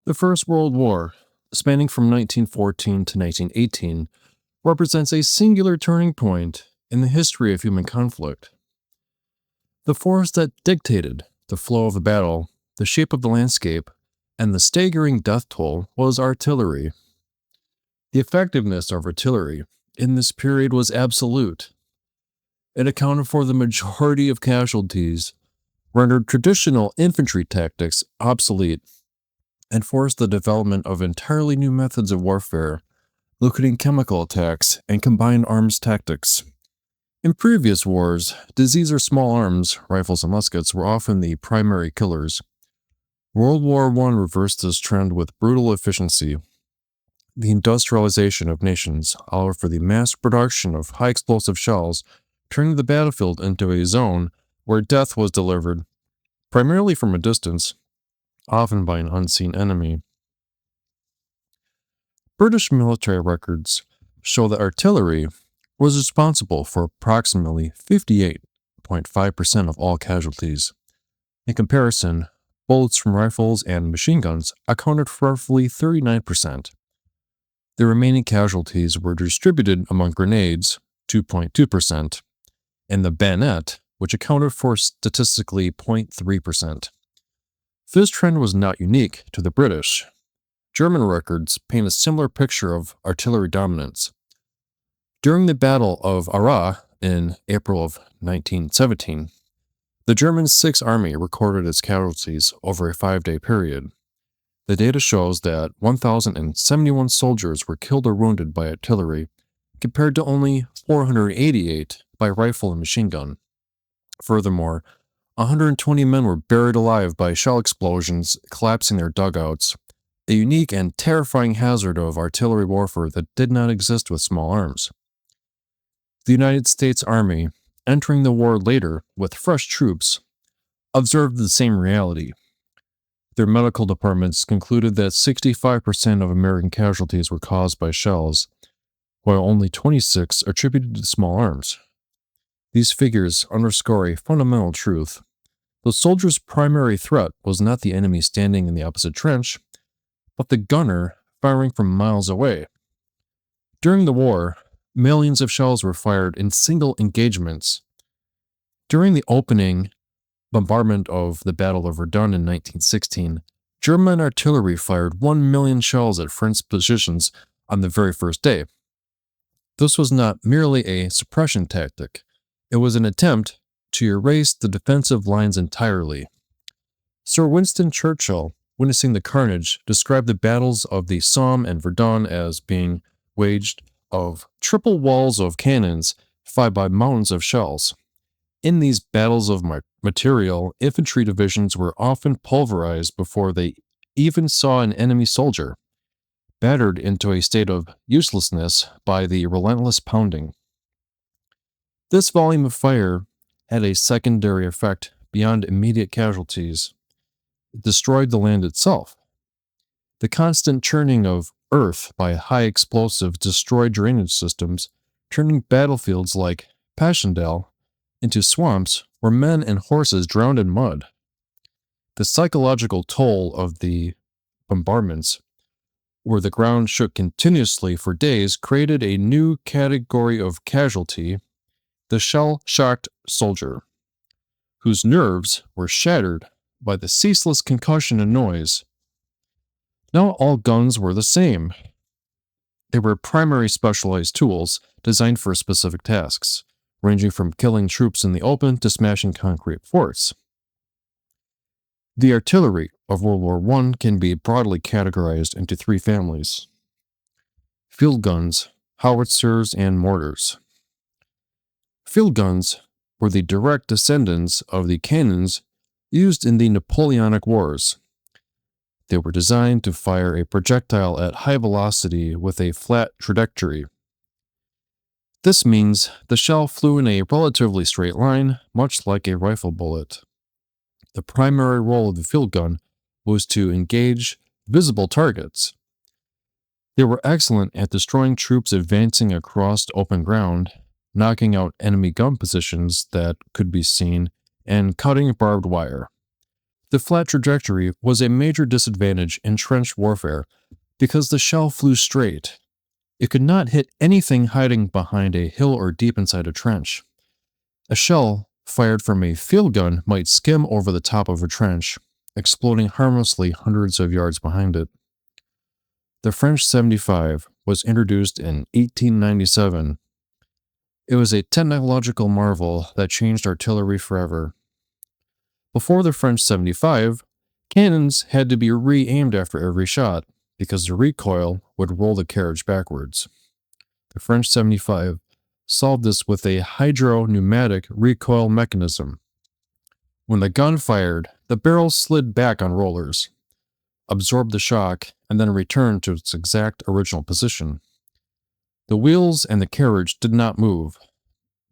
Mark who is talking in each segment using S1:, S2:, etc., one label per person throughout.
S1: The First World War, spanning from 1914 to 1918, represents a singular turning point in the history of human conflict. The force that dictated the flow of the battle, the shape of the landscape, and the staggering death toll was artillery. The effectiveness of artillery in this period was absolute. It accounted for the majority of casualties, rendered traditional infantry tactics obsolete, and forced the development of entirely new methods of warfare, including chemical attacks and combined arms tactics. In previous wars, disease or small arms, rifles and muskets, were often the primary killers. World War I reversed this trend with brutal efficiency. The industrialization of nations allowed for the mass production of high explosive shells, turning the battlefield into a zone where death was delivered, primarily from a distance, often by an unseen enemy. British military records show that artillery was responsible for approximately 58.5% of all casualties. In comparison, bullets from rifles and machine guns accounted for roughly 39%. The remaining casualties were distributed among grenades, 2.2%, and the bayonet, which accounted for statistically 0.3%. This trend was not unique to the British. German records paint a similar picture of artillery dominance. During the Battle of Arras in April of 1917, the German Sixth Army recorded its casualties over a 5-day period. The data shows that 1,071 soldiers were killed or wounded by artillery, compared to only 488 by rifle and machine gun. Furthermore, 120 men were buried alive by shell explosions collapsing their dugouts, a unique and terrifying hazard of artillery warfare that did not exist with small arms. The United States Army, entering the war later with fresh troops, observed the same reality. Their medical departments concluded that 65% of American casualties were caused by shells, while only 26 are attributed to small arms. These figures underscore a fundamental truth. The soldier's primary threat was not the enemy standing in the opposite trench, but the gunner firing from miles away. During the war, millions of shells were fired in single engagements. During the opening bombardment of the Battle of Verdun in 1916, German artillery fired 1 million shells at French positions on the very first day. This was not merely a suppression tactic. It was an attempt to erase the defensive lines entirely. Sir Winston Churchill, witnessing the carnage, described the battles of the Somme and Verdun as being waged of triple walls of cannons fired by mountains of shells. In these battles of material, infantry divisions were often pulverized before they even saw an enemy soldier, battered into a state of uselessness by the relentless pounding. This volume of fire had a secondary effect beyond immediate casualties. It destroyed the land itself. The constant churning of earth by high explosives destroyed drainage systems, turning battlefields like Passchendaele into swamps where men and horses drowned in mud. The psychological toll of the bombardments, where the ground shook continuously for days, created a new category of casualty, the shell-shocked soldier, whose nerves were shattered by the ceaseless concussion and noise. Not all guns were the same. They were primary specialized tools designed for specific tasks, ranging from killing troops in the open to smashing concrete forts. The artillery of World War I can be broadly categorized into 3 families: field guns, howitzers, and mortars. Field guns were the direct descendants of the cannons used in the Napoleonic Wars. They were designed to fire a projectile at high velocity with a flat trajectory. This means the shell flew in a relatively straight line, much like a rifle bullet. The primary role of the field gun was to engage visible targets. They were excellent at destroying troops advancing across open ground, knocking out enemy gun positions that could be seen, and cutting barbed wire. The flat trajectory was a major disadvantage in trench warfare because the shell flew straight. It could not hit anything hiding behind a hill or deep inside a trench. A shell fired from a field gun might skim over the top of a trench, exploding harmlessly hundreds of yards behind it. The French 75 was introduced in 1897. It was a technological marvel that changed artillery forever. Before the French 75, cannons had to be re-aimed after every shot because the recoil would roll the carriage backwards. The French 75 solved this with a hydro-pneumatic recoil mechanism. When the gun fired, the barrel slid back on rollers, absorbed the shock, and then returned to its exact original position. The wheels and the carriage did not move.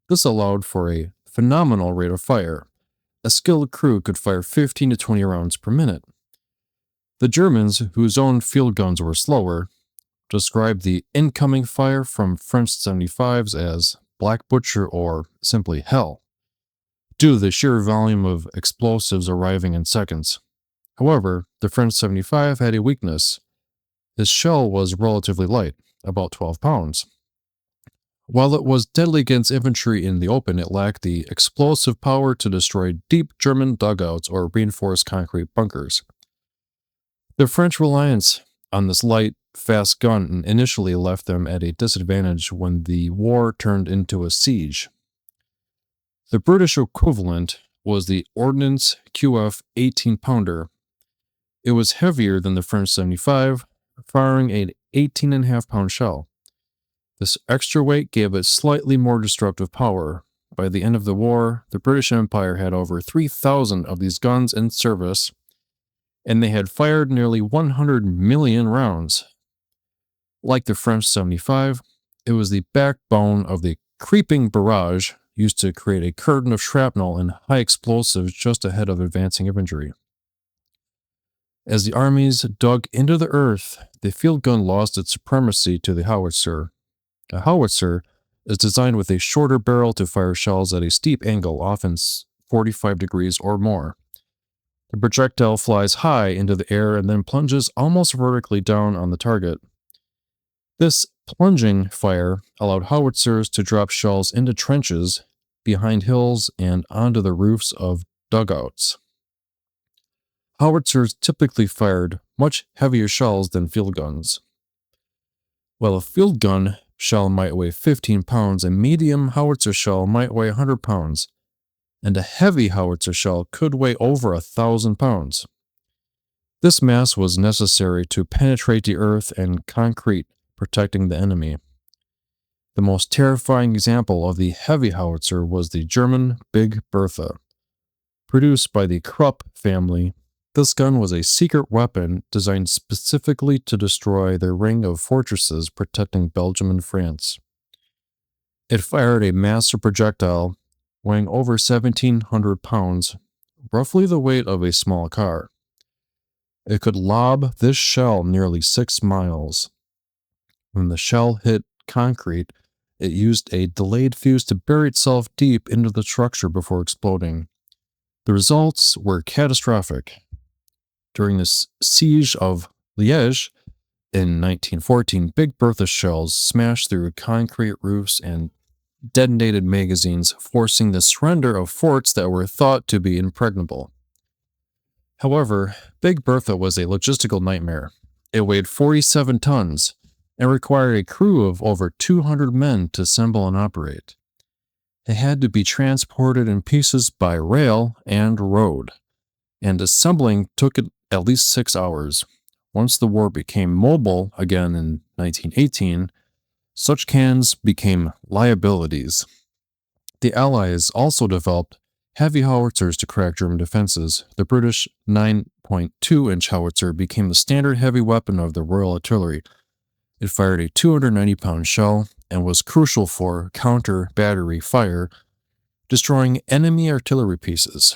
S1: This allowed for a phenomenal rate of fire. A skilled crew could fire 15 to 20 rounds per minute. The Germans, whose own field guns were slower, described the incoming fire from French 75s as Black Butcher or simply hell, due to the sheer volume of explosives arriving in seconds. However, the French 75 had a weakness. Its shell was relatively light, about 12 pounds. While it was deadly against infantry in the open, it lacked the explosive power to destroy deep German dugouts or reinforced concrete bunkers. The French reliance on this light, fast gun initially left them at a disadvantage when the war turned into a siege. The British equivalent was the Ordnance QF 18-pounder. It was heavier than the French 75, firing an 18.5-pound shell. This extra weight gave it slightly more destructive power. By the end of the war, the British Empire had over 3,000 of these guns in service, and they had fired nearly 100 million rounds. Like the French 75, it was the backbone of the creeping barrage used to create a curtain of shrapnel and high explosives just ahead of advancing infantry. As the armies dug into the earth, the field gun lost its supremacy to the howitzer. A howitzer is designed with a shorter barrel to fire shells at a steep angle, often 45 degrees or more. The projectile flies high into the air and then plunges almost vertically down on the target. This plunging fire allowed howitzers to drop shells into trenches, behind hills, and onto the roofs of dugouts. Howitzers typically fired much heavier shells than field guns. While a field gun shell might weigh 15 pounds, a medium howitzer shell might weigh 100 pounds, and a heavy howitzer shell could weigh over 1,000 pounds. This mass was necessary to penetrate the earth and concrete, protecting the enemy. The most terrifying example of the heavy howitzer was the German Big Bertha. Produced by the Krupp family, this gun was a secret weapon designed specifically to destroy the ring of fortresses protecting Belgium and France. It fired a massive projectile weighing over 1,700 pounds, roughly the weight of a small car. It could lob this shell nearly 6 miles. When the shell hit concrete, it used a delayed fuse to bury itself deep into the structure before exploding. The results were catastrophic. During the siege of Liège in 1914, Big Bertha shells smashed through concrete roofs and detonated magazines, forcing the surrender of forts that were thought to be impregnable. However, Big Bertha was a logistical nightmare. It weighed 47 tons and required a crew of over 200 men to assemble and operate. It had to be transported in pieces by rail and road, and assembling took at least 6 hours. Once the war became mobile again in 1918, such cannons became liabilities. The Allies also developed heavy howitzers to crack German defenses. The British 9.2-inch howitzer became the standard heavy weapon of the Royal Artillery. It fired a 290-pound shell and was crucial for counter-battery fire, destroying enemy artillery pieces.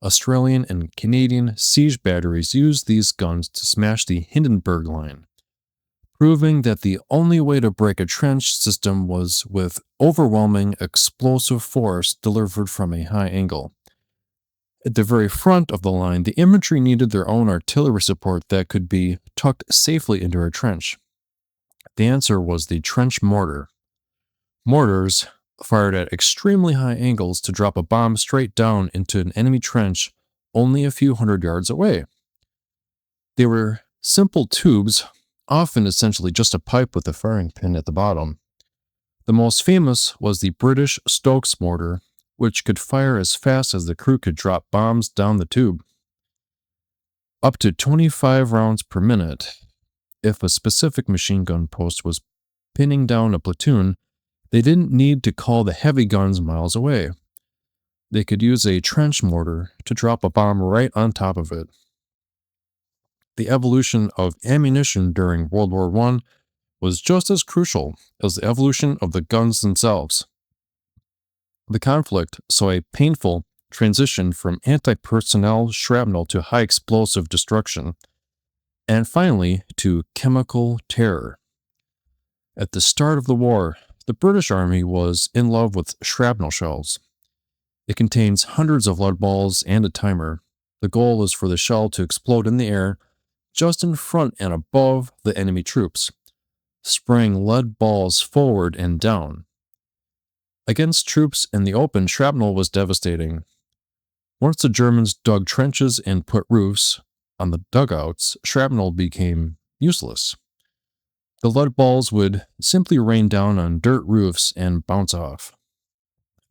S1: Australian and Canadian siege batteries used these guns to smash the Hindenburg Line, proving that the only way to break a trench system was with overwhelming explosive force delivered from a high angle. At the very front of the line, the infantry needed their own artillery support that could be tucked safely into a trench. The answer was the trench mortar. Mortars fired at extremely high angles to drop a bomb straight down into an enemy trench only a few hundred yards away. They were simple tubes, often essentially just a pipe with a firing pin at the bottom. The most famous was the British Stokes mortar, which could fire as fast as the crew could drop bombs down the tube. Up to 25 rounds per minute. If a specific machine gun post was pinning down a platoon, they didn't need to call the heavy guns miles away. They could use a trench mortar to drop a bomb right on top of it. The evolution of ammunition during World War I was just as crucial as the evolution of the guns themselves. The conflict saw a painful transition from anti-personnel shrapnel to high-explosive destruction, and finally to chemical terror. At the start of the war, the British Army was in love with shrapnel shells. It contains hundreds of lead balls and a timer. The goal is for the shell to explode in the air just in front and above the enemy troops, spraying lead balls forward and down. Against troops in the open, shrapnel was devastating. Once the Germans dug trenches and put roofs on the dugouts, shrapnel became useless. The lead balls would simply rain down on dirt roofs and bounce off.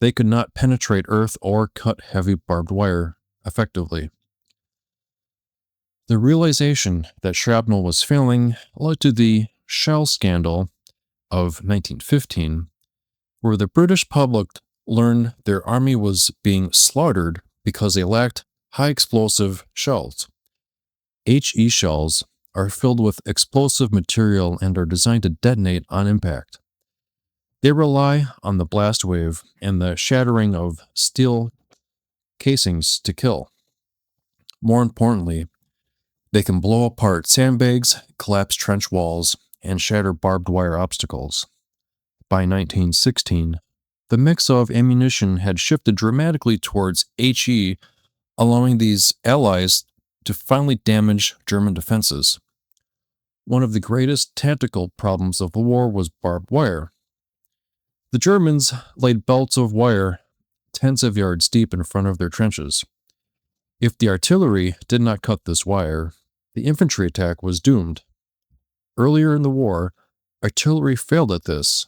S1: They could not penetrate earth or cut heavy barbed wire effectively. The realization that shrapnel was failing led to the shell scandal of 1915, where the British public learned their army was being slaughtered because they lacked high-explosive shells. HE shells are filled with explosive material and are designed to detonate on impact. They rely on the blast wave and the shattering of steel casings to kill. More importantly, they can blow apart sandbags, collapse trench walls, and shatter barbed wire obstacles. By 1916, the mix of ammunition had shifted dramatically towards HE, allowing these allies to finally damage German defenses. One of the greatest tactical problems of the war was barbed wire. The Germans laid belts of wire tens of yards deep in front of their trenches. If the artillery did not cut this wire, the infantry attack was doomed. Earlier in the war, artillery failed at this.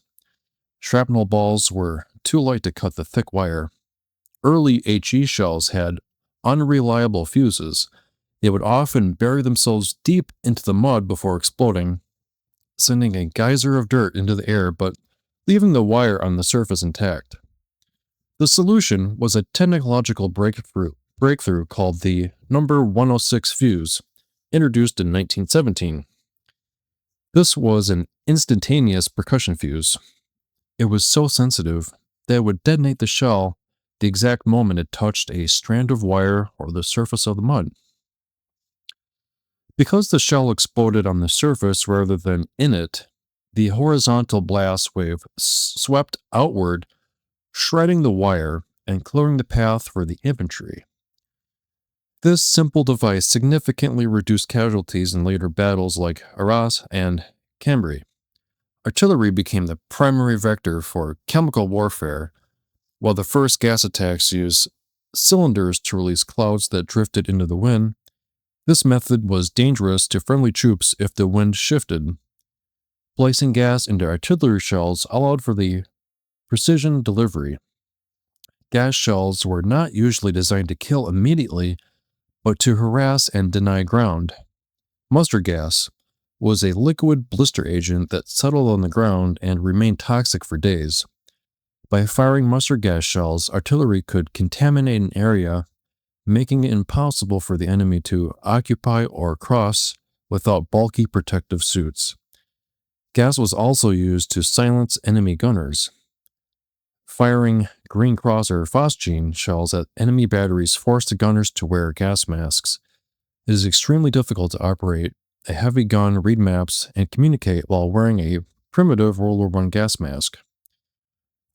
S1: Shrapnel balls were too light to cut the thick wire. Early HE shells had unreliable fuses. They would often bury themselves deep into the mud before exploding, sending a geyser of dirt into the air but leaving the wire on the surface intact. The solution was a technological breakthrough called the number 106 fuse, introduced in 1917. This was an instantaneous percussion fuse. It was so sensitive that it would detonate the shell the exact moment it touched a strand of wire or the surface of the mud. Because the shell exploded on the surface rather than in it, the horizontal blast wave swept outward, shredding the wire and clearing the path for the infantry. This simple device significantly reduced casualties in later battles like Arras and Cambrai. Artillery became the primary vector for chemical warfare, while the first gas attacks used cylinders to release clouds that drifted into the wind. This method was dangerous to friendly troops if the wind shifted. Placing gas into artillery shells allowed for the precision delivery. Gas shells were not usually designed to kill immediately, but to harass and deny ground. Mustard gas was a liquid blister agent that settled on the ground and remained toxic for days. By firing mustard gas shells, artillery could contaminate an area, making it impossible for the enemy to occupy or cross without bulky protective suits. Gas was also used to silence enemy gunners. Firing Green Cross or phosgene shells at enemy batteries forced the gunners to wear gas masks. It is extremely difficult to operate a heavy gun, read maps, and communicate while wearing a primitive World War I gas mask.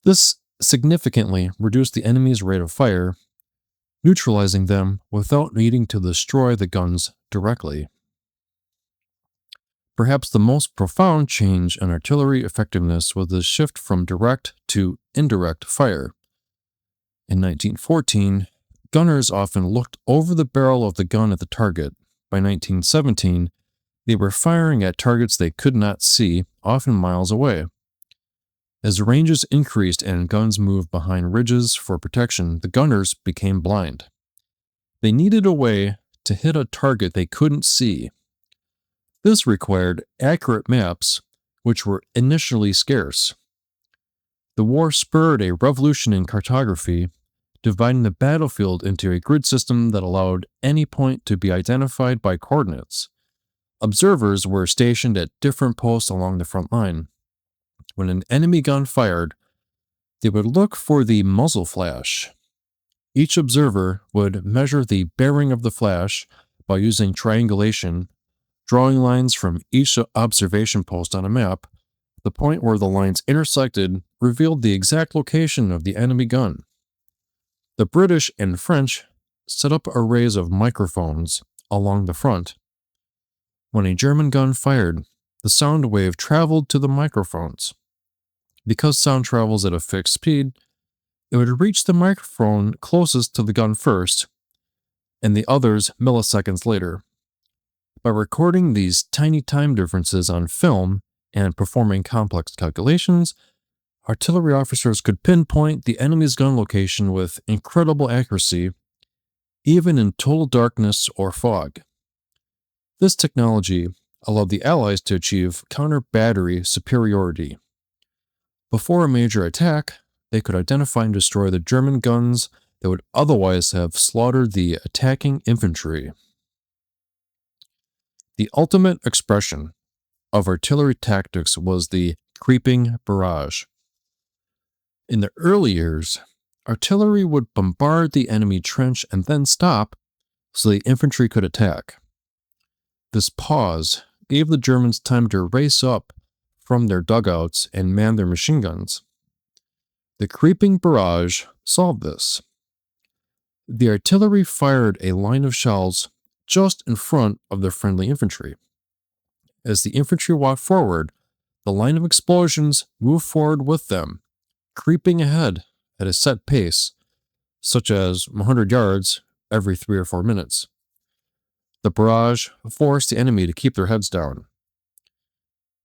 S1: This significantly reduced the enemy's rate of fire. neutralizing them without needing to destroy the guns directly. Perhaps the most profound change in artillery effectiveness was the shift from direct to indirect fire. In 1914, gunners often looked over the barrel of the gun at the target. By 1917, they were firing at targets they could not see, often miles away. As ranges increased and guns moved behind ridges for protection, the gunners became blind. They needed a way to hit a target they couldn't see. This required accurate maps, which were initially scarce. The war spurred a revolution in cartography, dividing the battlefield into a grid system that allowed any point to be identified by coordinates. Observers were stationed at different posts along the front line. When an enemy gun fired, they would look for the muzzle flash. Each observer would measure the bearing of the flash by using triangulation, drawing lines from each observation post on a map. The point where the lines intersected revealed the exact location of the enemy gun. The British and French set up arrays of microphones along the front. When a German gun fired, the sound wave traveled to the microphones. Because sound travels at a fixed speed, it would reach the microphone closest to the gun first, and the others milliseconds later. By recording these tiny time differences on film and performing complex calculations, artillery officers could pinpoint the enemy's gun location with incredible accuracy, even in total darkness or fog. This technology allowed the Allies to achieve counter-battery superiority. Before a major attack, they could identify and destroy the German guns that would otherwise have slaughtered the attacking infantry. The ultimate expression of artillery tactics was the creeping barrage. In the early years, artillery would bombard the enemy trench and then stop so the infantry could attack. This pause gave the Germans time to race up from their dugouts and man their machine guns. The creeping barrage solved this. The artillery fired a line of shells just in front of the friendly infantry. As the infantry walked forward, the line of explosions moved forward with them, creeping ahead at a set pace, such as 100 yards every 3 or 4 minutes. The barrage forced the enemy to keep their heads down.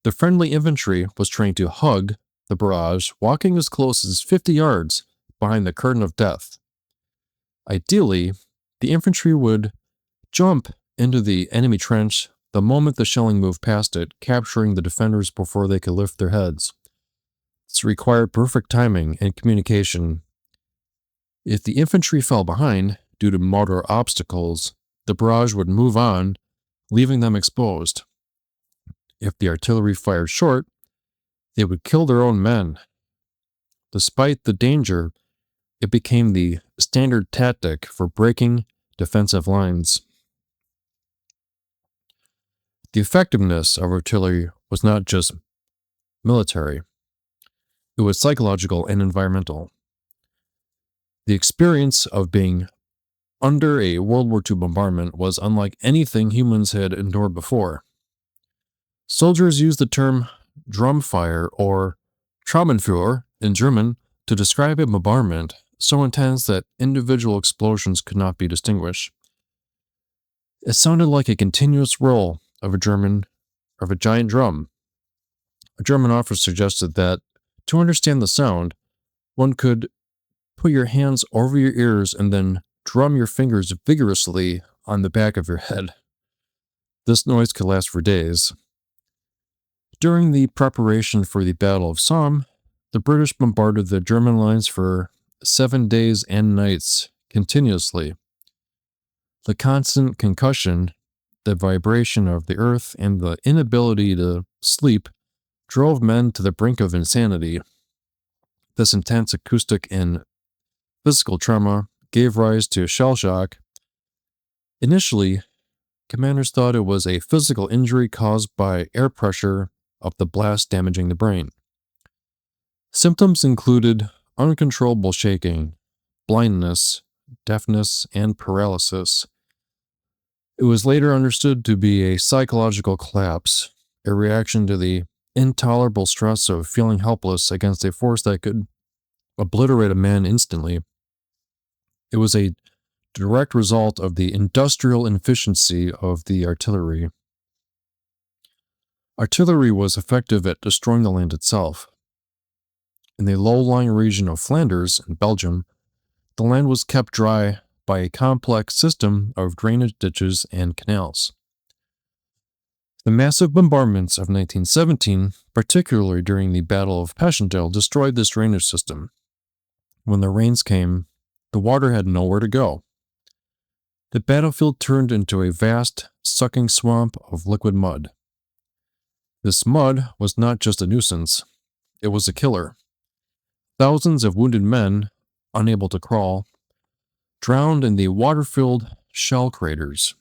S1: The friendly infantry was trained to hug the barrage, walking as close as 50 yards behind the curtain of death. Ideally, the infantry would jump into the enemy trench the moment the shelling moved past it, capturing the defenders before they could lift their heads. This required perfect timing and communication. If the infantry fell behind due to mortar obstacles, the barrage would move on, leaving them exposed. If the artillery fired short, they would kill their own men. Despite the danger, it became the standard tactic for breaking defensive lines. The effectiveness of artillery was not just military, it was psychological and environmental. The experience of being under a World War II bombardment was unlike anything humans had endured before. Soldiers used the term drum fire or Traubenfeuer in German to describe a bombardment so intense that individual explosions could not be distinguished. It sounded like a continuous roll of a giant drum. A German officer suggested that to understand the sound, one could put your hands over your ears and then drum your fingers vigorously on the back of your head. This noise could last for days. During the preparation for the Battle of Somme, the British bombarded the German lines for 7 days and nights continuously. The constant concussion, the vibration of the earth, and the inability to sleep drove men to the brink of insanity. This intense acoustic and physical trauma gave rise to shell shock. Initially, commanders thought it was a physical injury caused by air pressure of the blast damaging the brain. Symptoms included uncontrollable shaking, blindness, deafness, and paralysis. It was later understood to be a psychological collapse, a reaction to the intolerable stress of feeling helpless against a force that could obliterate a man instantly. It was a direct result of the industrial inefficiency of the artillery. Artillery was effective at destroying the land itself. In the low-lying region of Flanders in Belgium, the land was kept dry by a complex system of drainage ditches and canals. The massive bombardments of 1917, particularly during the Battle of Passchendaele, destroyed this drainage system. When the rains came, the water had nowhere to go. The battlefield turned into a vast, sucking swamp of liquid mud. This mud was not just a nuisance, it was a killer. Thousands of wounded men, unable to crawl, drowned in the water-filled shell craters.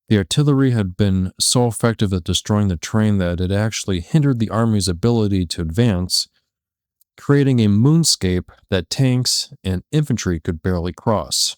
S1: The artillery had been so effective at destroying the terrain that it actually hindered the army's ability to advance, creating a moonscape that tanks and infantry could barely cross.